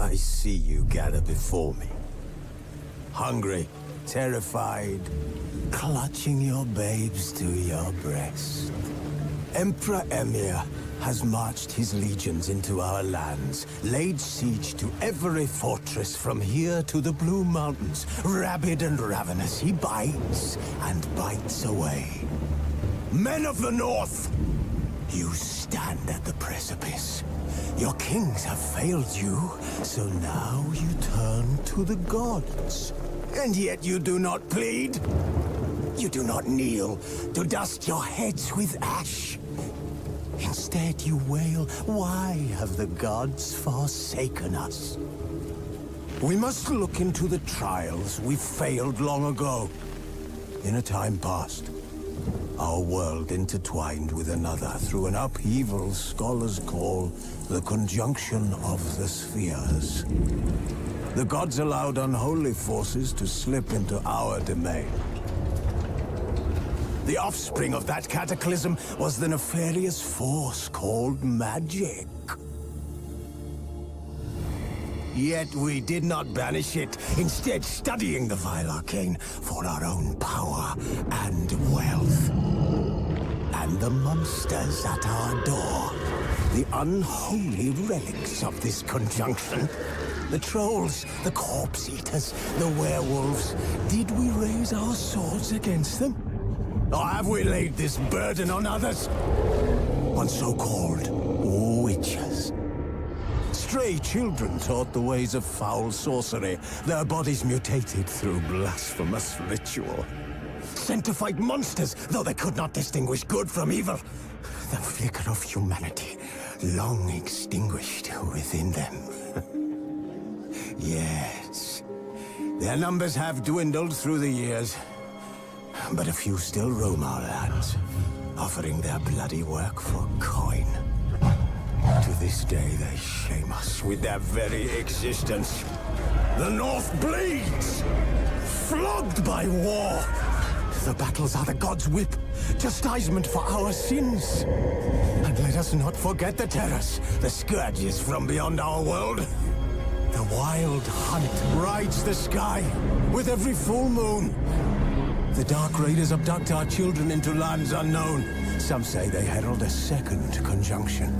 I see you gather before me. Hungry, terrified, clutching your babes to your breast. Emperor Emir has marched his legions into our lands, laid siege to every fortress from here to the Blue Mountains. Rabid and ravenous, he bites and bites away. Men of the North, you stand at the precipice. Your kings have failed you, so now you turn to the gods. And yet you do not plead. You do not kneel to dust your heads with ash. Instead you wail, why have the gods forsaken us? We must look into the trials we failed long ago. In a time past, our world intertwined with another through an upheaval scholars call the conjunction of the spheres. The gods allowed unholy forces to slip into our domain. The offspring of that cataclysm was the nefarious force called magic. Yet we did not banish it, instead studying the vile arcane for our own power and wealth. And the monsters at our door, the unholy relics of this conjunction. The trolls, the corpse eaters, the werewolves. Did we raise our swords against them? Or have we laid this burden on others? On so-called witches. Stray children taught the ways of foul sorcery, their bodies mutated through blasphemous ritual. Sent to fight monsters, though they could not distinguish good from evil. The flicker of humanity, long extinguished within them. Yes, their numbers have dwindled through the years. But a few still roam our lands, offering their bloody work for coin. To this day they shame us with their very existence. The North bleeds, flogged by war. The battles are the gods' whip, chastisement for our sins. And let us not forget the terrors, the scourges from beyond our world. The wild hunt rides the sky with every full moon. The Dark Raiders abduct our children into lands unknown. Some say they herald a second conjunction.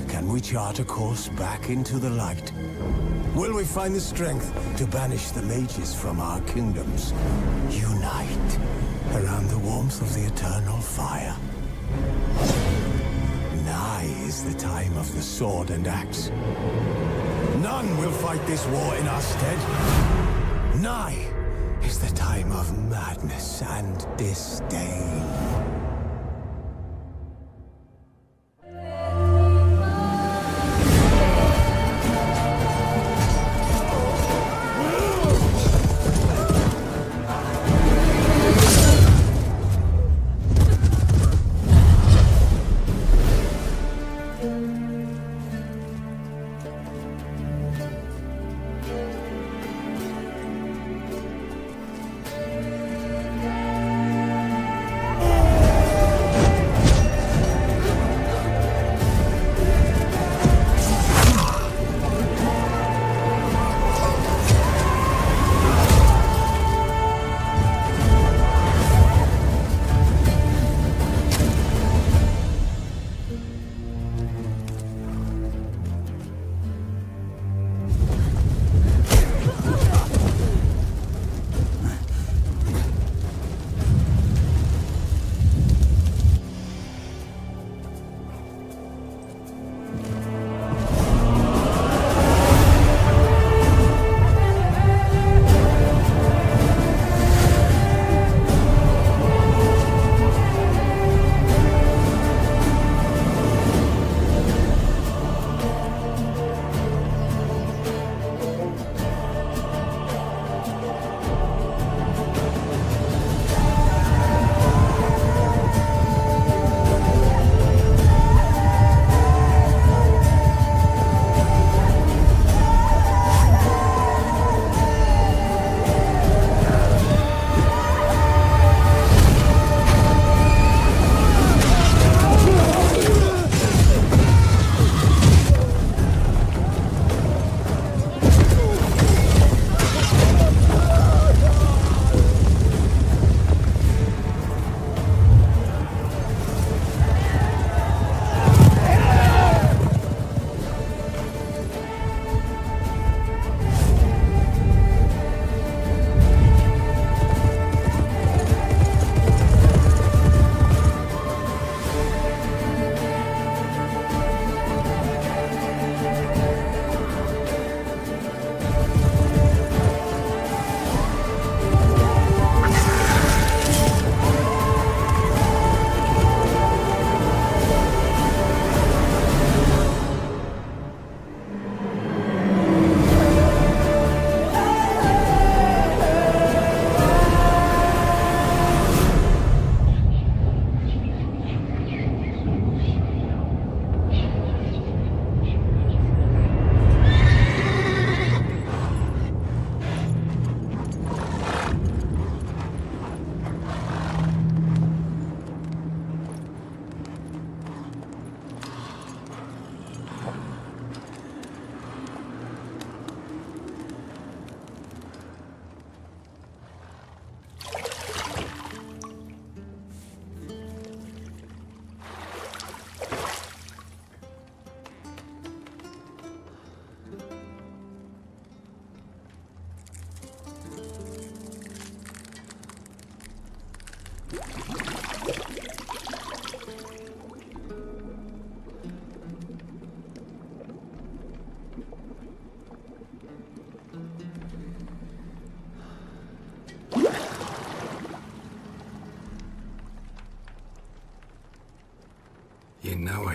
Can we chart a course back into the light? Will we find the strength to banish the mages from our kingdoms? Unite around the warmth of the eternal fire. Nigh is the time of the sword and axe. None will fight this war in our stead. Nigh is the time of madness and disdain.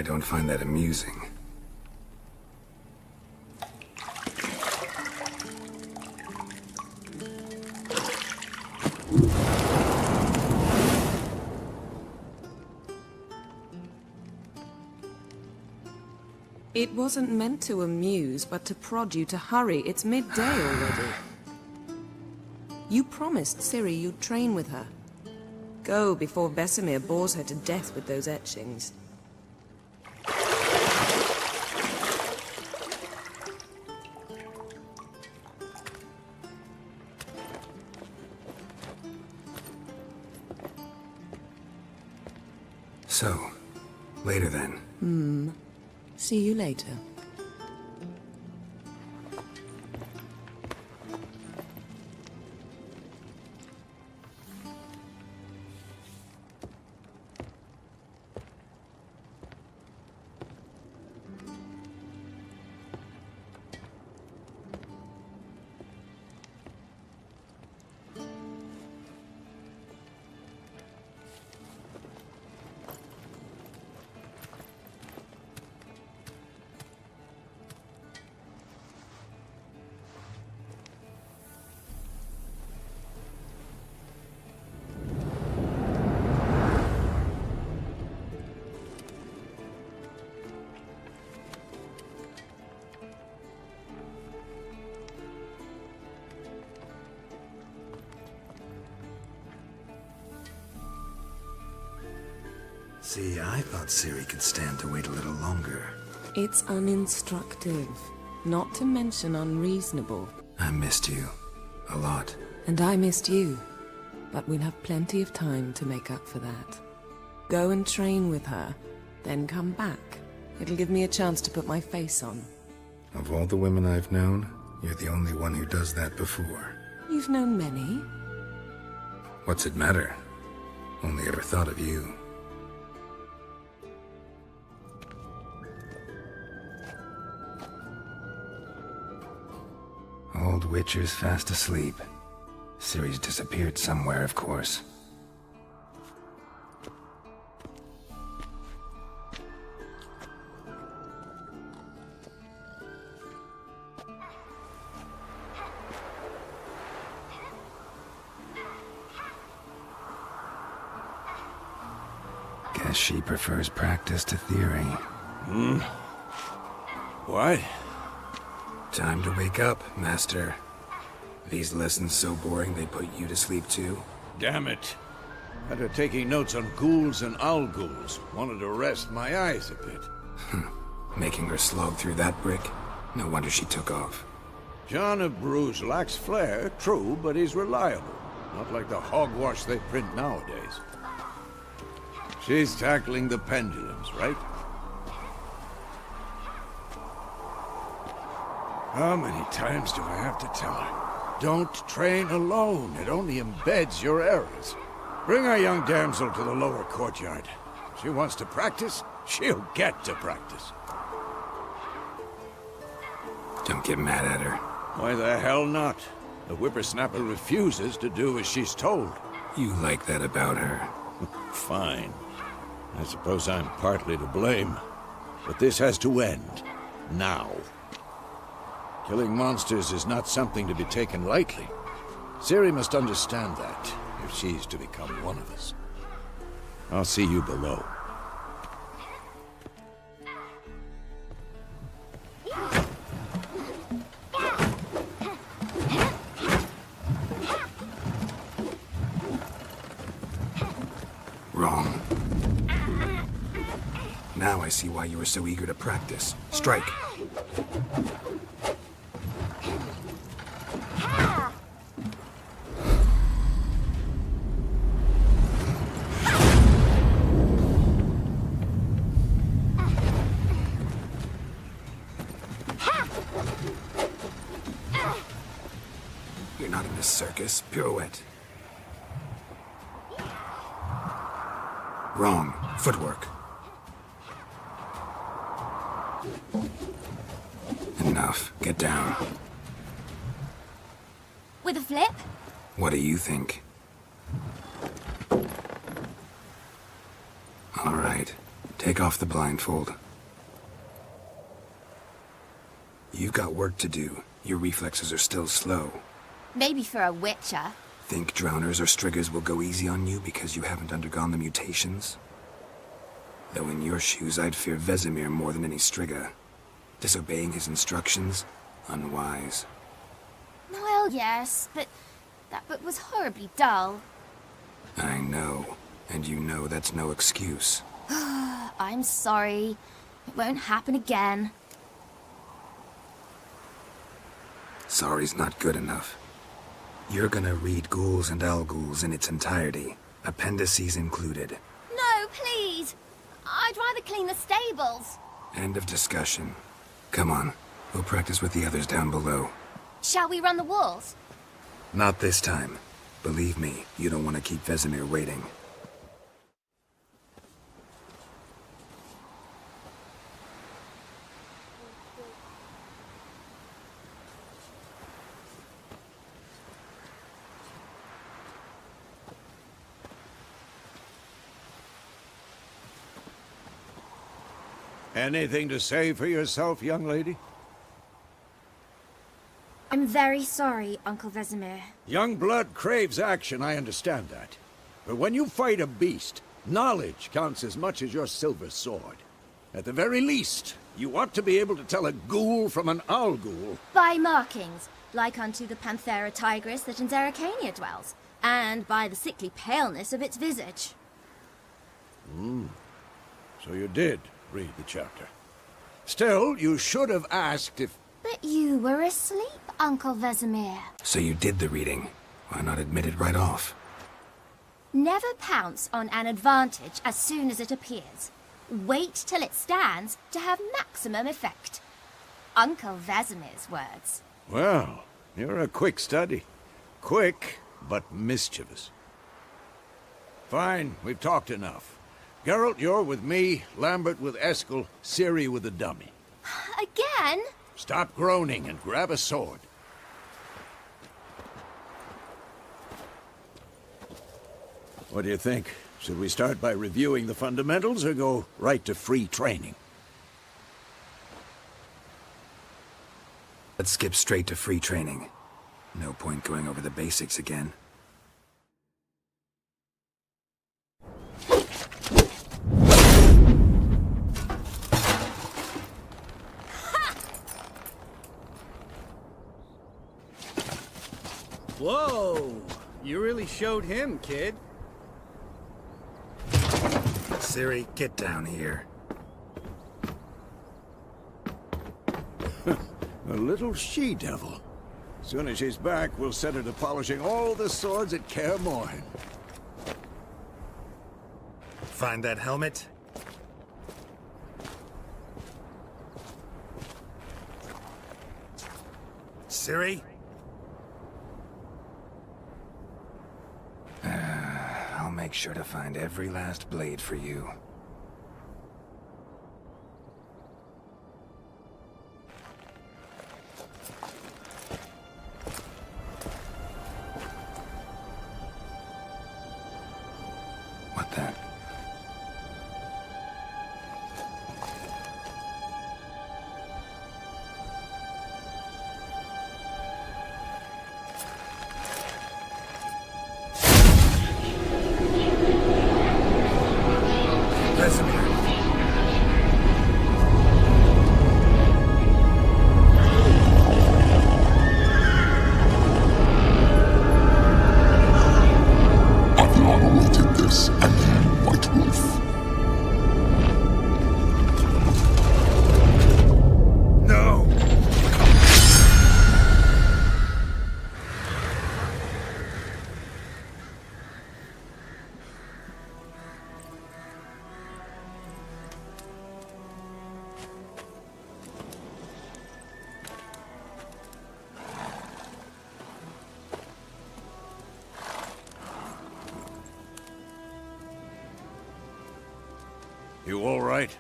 don't find that amusing. It wasn't meant to amuse, but to prod you to hurry. It's midday already. You promised Ciri you'd train with her. Go before Vesemir bores her to death with those etchings. So, later then. See you later. See, I thought Ciri could stand to wait a little longer. It's uninstructive, not to mention unreasonable. I missed you. A lot. And I missed you. But we'll have plenty of time to make up for that. Go and train with her, then come back. It'll give me a chance to put my face on. Of all the women I've known, you're the only one who does that before. You've known many. What's it matter? Only ever thought of you. Old Witcher's fast asleep. Ciri's disappeared somewhere, of course. Guess she prefers practice to theory. What? Time to wake up, Master. These lessons so boring they put you to sleep too? Damn it. After taking notes on ghouls and owl ghouls, wanted to rest my eyes a bit. Making her slog through that brick? No wonder she took off. John of Bruges lacks flair, true, but he's reliable. Not like the hogwash they print nowadays. She's tackling the pendulums, right? How many times do I have to tell her? Don't train alone. It only embeds your errors. Bring our young damsel to the lower courtyard. If she wants to practice, she'll get to practice. Don't get mad at her. Why the hell not? The whippersnapper refuses to do as she's told. You like that about her. Fine. I suppose I'm partly to blame. But this has to end. Now. Killing monsters is not something to be taken lightly. Ciri must understand that, if she's to become one of us. I'll see you below. Wrong. Now I see why you were so eager to practice. Strike. You're not in a circus. Pirouette. Wrong. Footwork. Enough. Get down. With a flip? What do you think? All right. Take off the blindfold. You've got work to do. Your reflexes are still slow. Maybe for a witcher. Think drowners or striggers will go easy on you because you haven't undergone the mutations? Though in your shoes, I'd fear Vesemir more than any strigger. Disobeying his instructions? Unwise. Well, yes, but that book was horribly dull. I know. And you know that's no excuse. I'm sorry. It won't happen again. Sorry's not good enough. You're gonna read Ghouls and Al-Ghouls in its entirety, appendices included. No, please! I'd rather clean the stables. End of discussion. Come on, we'll practice with the others down below. Shall we run the walls? Not this time. Believe me, you don't want to keep Vesemir waiting. Anything to say for yourself, young lady? I'm very sorry, Uncle Vesemir. Young blood craves action, I understand that. But when you fight a beast, knowledge counts as much as your silver sword. At the very least, you ought to be able to tell a ghoul from an owl ghoul. By markings, like unto the Panthera tigris that in Zeracania dwells, and by the sickly paleness of its visage. So you did read the chapter. Still, you should have asked if... But you were asleep, Uncle Vesemir. So you did the reading. Why not admit it right off? Never pounce on an advantage as soon as it appears. Wait till it stands to have maximum effect. Uncle Vesemir's words. Well, you're a quick study. Quick, but mischievous. Fine, we've talked enough. Geralt, you're with me, Lambert with Eskel, Ciri with the dummy. Again? Stop groaning and grab a sword. What do you think? Should we start by reviewing the fundamentals or go right to free training? Let's skip straight to free training. No point going over the basics again. Whoa! You really showed him, kid. Ciri, get down here. A little she-devil. Soon as she's back, we'll set her to polishing all the swords at Kaer Morhen. Find that helmet? Ciri? I'll make sure to find every last blade for you. What the? You all right?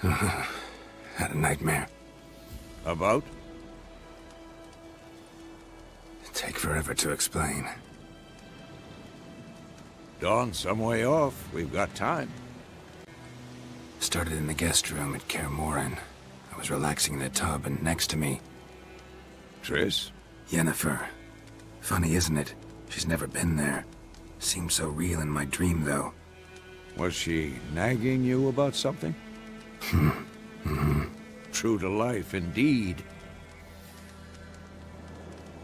Had a nightmare. About? Take forever to explain. Dawn's some way off. We've got time. Started in the guest room at Kaer. I was relaxing in the tub, and next to me... Triss? Yennifer. Funny, isn't it? She's never been there. Seemed so real in my dream, though. Was she nagging you about something? True to life, indeed.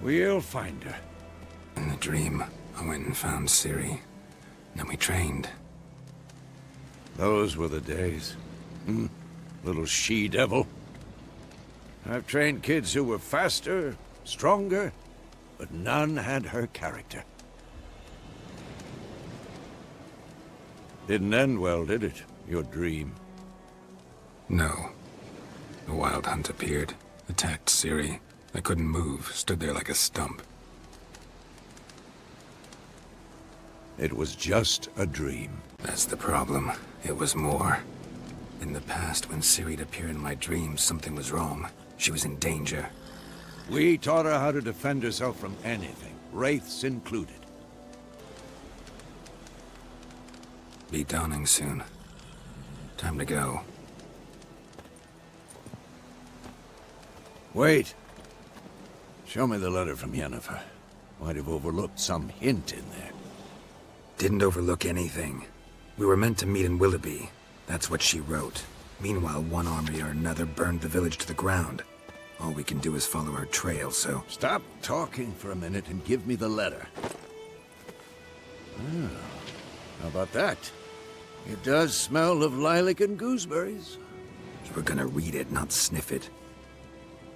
We'll find her. In the dream, I went and found Ciri. Then we trained. Those were the days. Little she-devil. I've trained kids who were faster, stronger, but none had her character. Didn't end well, did it? Your dream? No. The Wild Hunt appeared, attacked Ciri. I couldn't move, stood there like a stump. It was just a dream. That's the problem. It was more. In the past, when Ciri'd appear in my dreams, something was wrong. She was in danger. We taught her how to defend herself from anything, wraiths included. Be dawning soon. Time to go. Wait. Show me the letter from Yennifer. Might have overlooked some hint in there. Didn't overlook anything. We were meant to meet in Willoughby. That's what she wrote. Meanwhile, one army or another burned the village to the ground. All we can do is follow her trail, so... Stop talking for a minute and give me the letter. Oh, how about that? It does smell of lilac and gooseberries. We're gonna read it, not sniff it.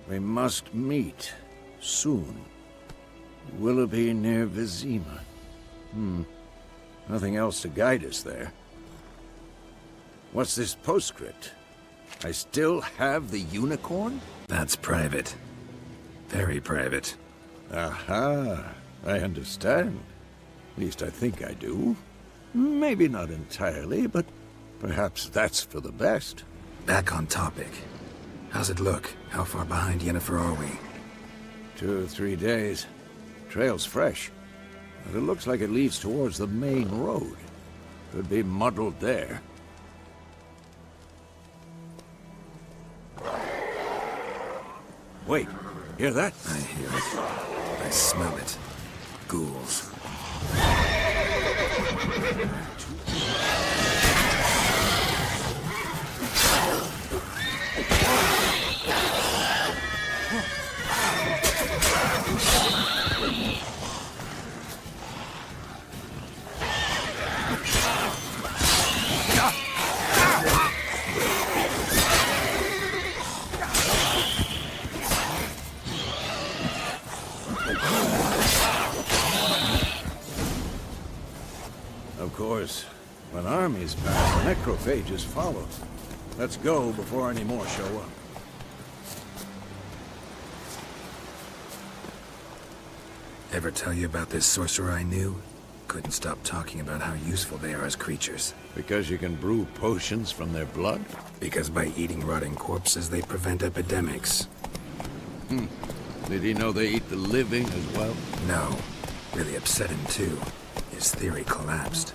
We must meet. Soon. Willoughby near Vizima. Nothing else to guide us there. What's this postscript? I still have the unicorn? That's private. Very private. Aha, I understand. At least I think I do. Maybe not entirely, but perhaps that's for the best. Back on topic. How's it look? How far behind Yennifer are we? 2 or 3 days. Trail's fresh. But it looks like it leads towards the main road. Could be muddled there. Wait, hear that? I hear it. I smell it. Ghouls. Of course, when armies pass, necrophages follow. Let's go before any more show up. Ever tell you about this sorcerer I knew? Couldn't stop talking about how useful they are as creatures. Because you can brew potions from their blood? Because by eating rotting corpses, they prevent epidemics. Did he know they eat the living as well? No. Really upset him, too. His theory collapsed.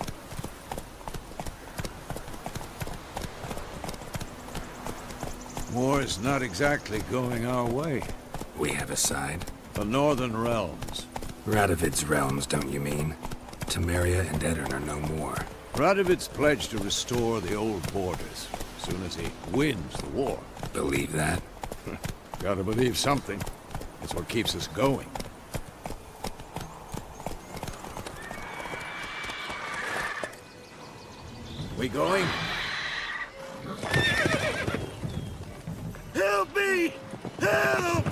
War's not exactly going our way. We have a side. The Northern Realms. Radovid's realms, don't you mean? Temeria and Edirn are no more. Radovid's pledged to restore the old borders as soon as he wins the war. Believe that? Gotta believe something. It's what keeps us going. We going? Help me! Help!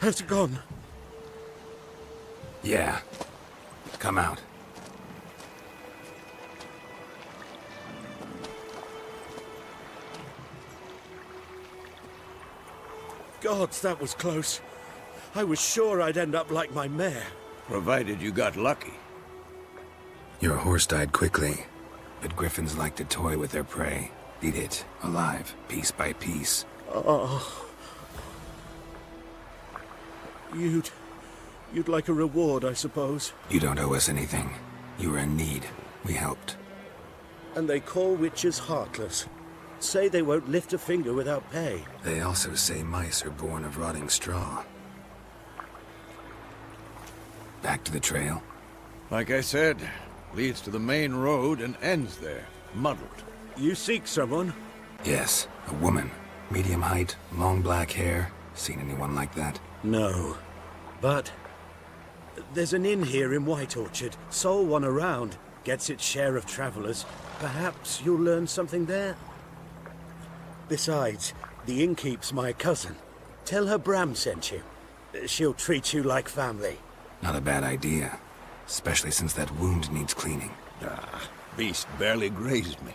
Has it gone? Yeah. Come out. Gods, that was close. I was sure I'd end up like my mare. Provided you got lucky. Your horse died quickly, but griffins like to toy with their prey. Eat it, alive, piece by piece. Oh. You'd like a reward, I suppose. You don't owe us anything. You were in need. We helped. And they call witches heartless. Say they won't lift a finger without pay. They also say mice are born of rotting straw. Back to the trail? Like I said, leads to the main road and ends there, muddled. You seek someone? Yes, a woman. Medium height, long black hair. Seen anyone like that? No. But there's an inn here in White Orchard. Sole one around. Gets its share of travelers. Perhaps you'll learn something there? Besides, the innkeep's my cousin. Tell her Bram sent you. She'll treat you like family. Not a bad idea. Especially since that wound needs cleaning. Ah, beast barely grazed me.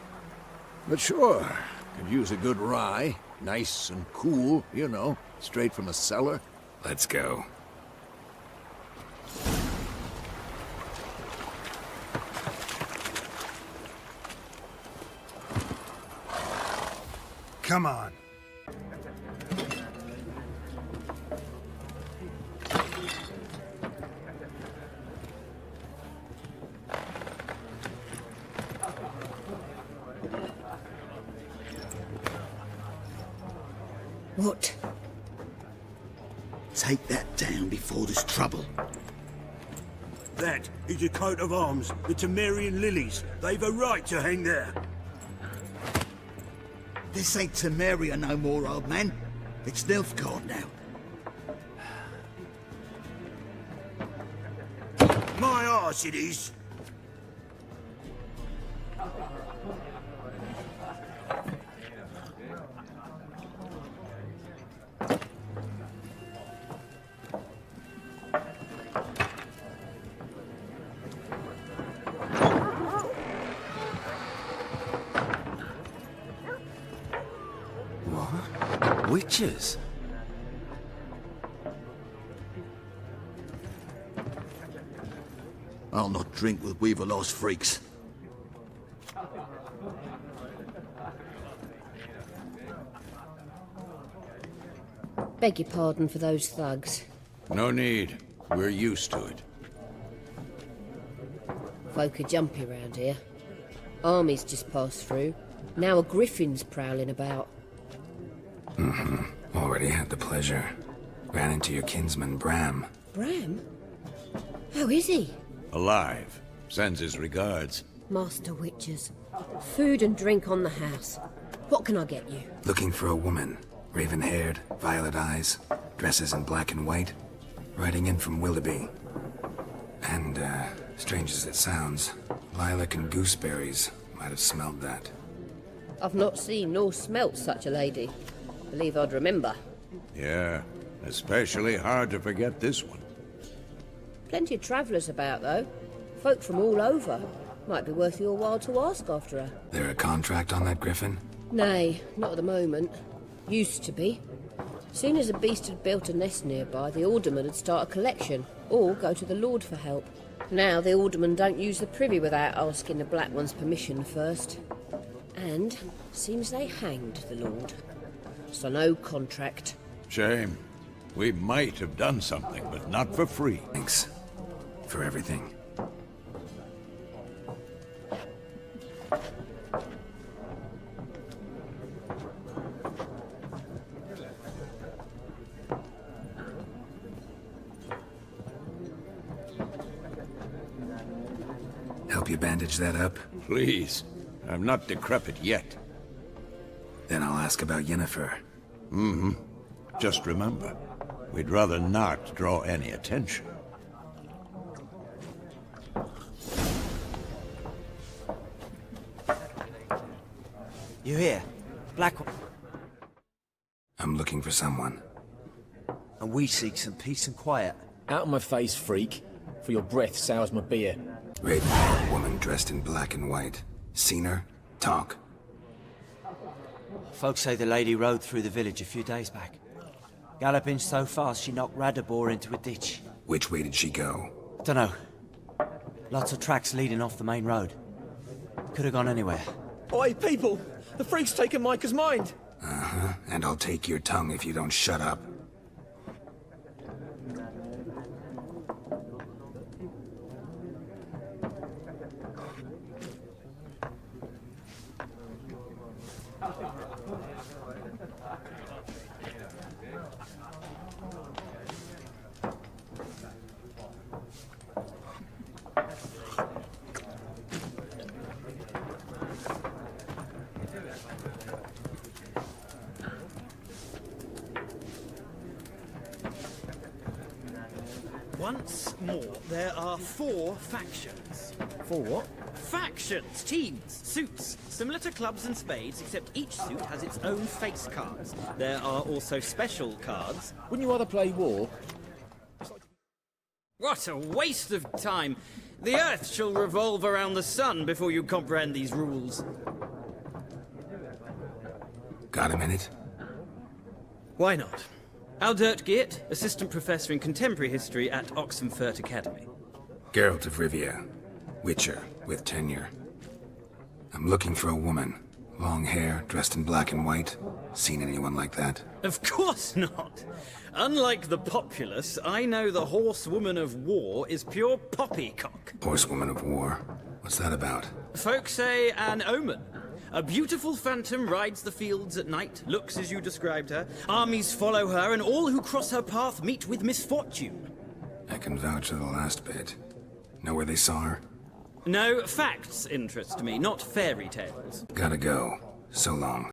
But sure, could use a good rye. Nice and cool, you know, straight from a cellar. Let's go. Come on. What? Take that down before there's trouble. That is a coat of arms, the Temerian lilies. They've a right to hang there. This ain't Temeria no more, old man. It's Nilfgaard now. My arse it is. Witches? I'll not drink with Weaver-lost freaks. Beg your pardon for those thugs. No need. We're used to it. Folk are jumpy round here. Armies just passed through. Now a griffin's prowling about. Already had the pleasure. Ran into your kinsman, Bram. Bram? How is he? Alive. Sends his regards. Master Witchers. Food and drink on the house. What can I get you? Looking for a woman. Raven-haired, violet eyes, dresses in black and white. Riding in from Willoughby. And, strange as it sounds, lilac and gooseberries might have smelled that. I've not seen nor smelt such a lady. Believe I'd remember. Yeah, especially hard to forget this one. Plenty of travellers about, though. Folk from all over. Might be worth your while to ask after her. There a contract on that griffin? Nay, not at the moment. Used to be. Soon as a beast had built a nest nearby, the alderman would start a collection, or go to the lord for help. Now the alderman don't use the privy without asking the Black One's permission first. And seems they hanged the lord. So no contract. Shame. We might have done something, but not for free. Thanks. For everything. Help you bandage that up? Please. I'm not decrepit yet. Then I'll ask about Yennefer. Just remember, we'd rather not draw any attention. You here? Black one. I'm looking for someone. And we seek some peace and quiet. Out of my face, freak. For your breath sours my beer. Rape a woman dressed in black and white. Seen her? Talk. Folks say the lady rode through the village a few days back. Galloping so fast she knocked Radabor into a ditch. Which way did she go? Dunno. Lots of tracks leading off the main road. Could have gone anywhere. Oi, people! The freak's taken Micah's mind! Uh-huh. And I'll take your tongue if you don't shut up. Once more, there are 4 factions. 4 what? Factions, teams, suits, similar to clubs and spades, except each suit has its own face cards. There are also special cards. Wouldn't you rather play war? What a waste of time! The Earth shall revolve around the sun before you comprehend these rules. Got a minute? Why not? Aldert Geert, Assistant Professor in Contemporary History at Oxenfurt Academy. Geralt of Rivia. Witcher, with tenure. I'm looking for a woman. Long hair, dressed in black and white. Seen anyone like that? Of course not! Unlike the populace, I know the horsewoman of war is pure poppycock. Horsewoman of war? What's that about? Folk say an omen. A beautiful phantom rides the fields at night, looks as you described her. Armies follow her, and all who cross her path meet with misfortune. I can vouch for the last bit. Know where they saw her? No, facts interest me, not fairy tales. Gotta go. So long.